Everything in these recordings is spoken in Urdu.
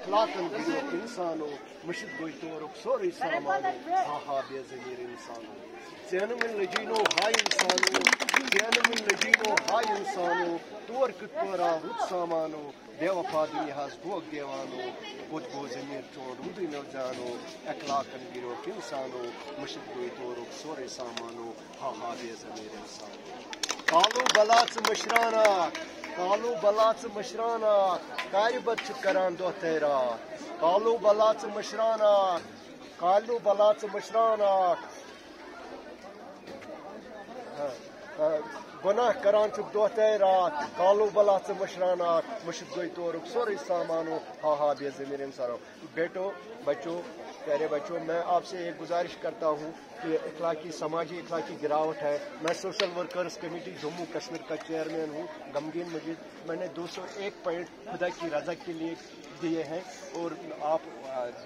اخلاقن گروک انسانو مشت گوئی تورک سوری سامان ہا ہا بے ضمیر انسانو چین من لجینو ہائی انسانو چین من لجینو ہائی انسانو تور کت پورا رت سامانو بے وفا دنیاس گوگ دیوانو خود گو ضمیر چون رودی نو جانو اخلاقن گروک انسانو مشت گوئی تورک سوری سامانو ہا ہا بے ضمیر انسانو کالو بلاچ مشراناک کالو بلاچ مشراناک کاری بد کران دو تیرات کالو بلاچ مشراناک کالو بلاچ مشراناک گناہ کران چک دو رات کالو بلاچ مشراناک مشت گوئی تورک سوری سامانو ہا ہا بے ضمیر انسانو بیٹو بچوں پیارے بچوں میں آپ سے ایک گزارش کرتا ہوں کہ اخلاقی سماجی اخلاقی گراوٹ ہے میں social workers committee Jammu Kashmir کا چیئرمین ہوں غمگین مجید میں نے 201 پوائنٹ خدا کی رضا کے لیے دیے ہیں اور آپ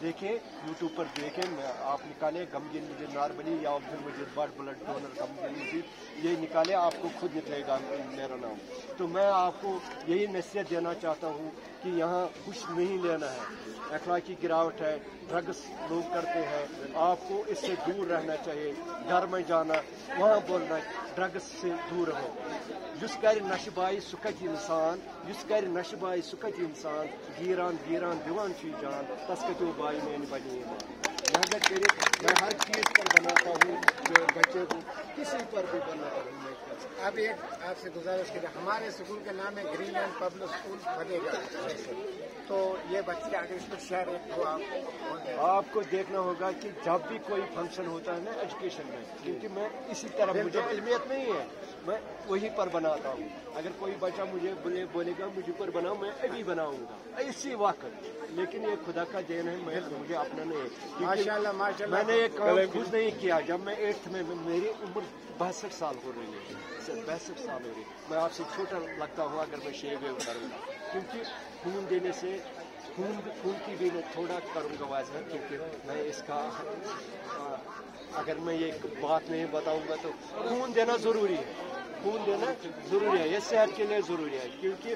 دیکھیں یوٹیوب پر دیکھیں آپ نکالیں غمگین مجید ناربلی یا Abdul Majeed but blood donor غمگین مجید یہ نکالیں آپ کو خود نکلے گا میرا نام تو میں آپ کو یہی نصیحت دینا چاہتا ہوں کہ یہاں کچھ نہیں لینا ہے اخلاقی گراوٹ ہے ڈرگس لوگ کرتے ہیں آپ کو اس سے دور رہنا چاہیے گھر میں جانا وہاں بولنا ڈرگس سے دور رہو جس کر نشہ بائی سہ کت انسان جس کر نشہ بائی سہ کت انسان گیران گیران دیوان چی جان تس کتو بائی میان بنی ایمان لہذا کرے میں ہر چیز پر بناتا ہوں جو بچے کو کسی پر بھی بناتا ہوں اب ایک آپ سے گزارش کریں ہمارے اسکول کا نام ہے گرین لینڈ پبلک اسکول فتح گڑھ تو یہ بچے اگر اس پر شہر تو آپ کو دیکھنا ہوگا کہ جب بھی کوئی فنکشن ہوتا ہے نا ایجوکیشن میں کیونکہ میں اسی طرح مجھے علمیت نہیں ہے میں وہیں پر بناتا ہوں اگر کوئی بچہ مجھے بولے گا مجھے پر بناؤ میں ابھی بناؤں گا اسی وقت لیکن یہ خدا کا دین ہے مجھے اپنا نہیں ہے میں نے یہ کام خود نہیں کیا جب میں 8th میں میری عمر 62 سال ہو رہی ہے 62 سال ہو رہی ہے میں آپ سے چھوٹا لگتا ہوں اگر میں شیو ویو کروں گا کیونکہ خون دینے سے خون کی بھی میں تھوڑا کروں گا واضح کیونکہ میں اس کا اگر میں یہ بات نہیں بتاؤں گا تو خون دینا ضروری ہے خون دینا ضروری ہے یہ صحت کے لیے ضروری ہے کیونکہ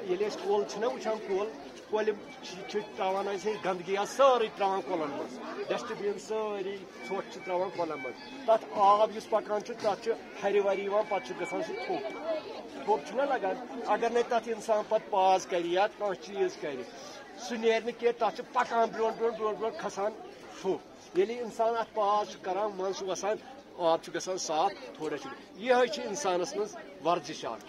یہ کول وچان کول تراان گندگی ساری تراان کولن مز ڈسٹ بین ساری ژھۄٹھ تراان کولن مز تک آب اس پکان تک ہر وری پتہ گژھان سہ تھوپ چھُنہ لگان اگر نہ تک انسان پتہ پاز کر یا کانٛہہ چیز کر سہ نیرِ نہٕ کینٛہہ تتھ چھُ پکان برونٛٹھ برونٛٹھ برونٛٹھ برونٛٹھ کھسان تھوپ ییٚلہِ انسان اتھ پاز چھُ کران منٛز چھُ وسان آب چھُ گژھان صاف تھوڑا چھُ یِہے چھِ انسانس منٛز ورزش اکھ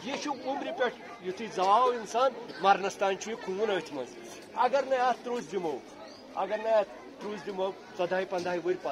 یہ عمرِ پٮ۪ٹھ یُتھُے زاو انسان مرنس تام چھُ یہِ خوٗن أتھۍ منٛز اگر نہٕ اتھ ترٛوٚس دِمو 14-15 ؤری پتہٕ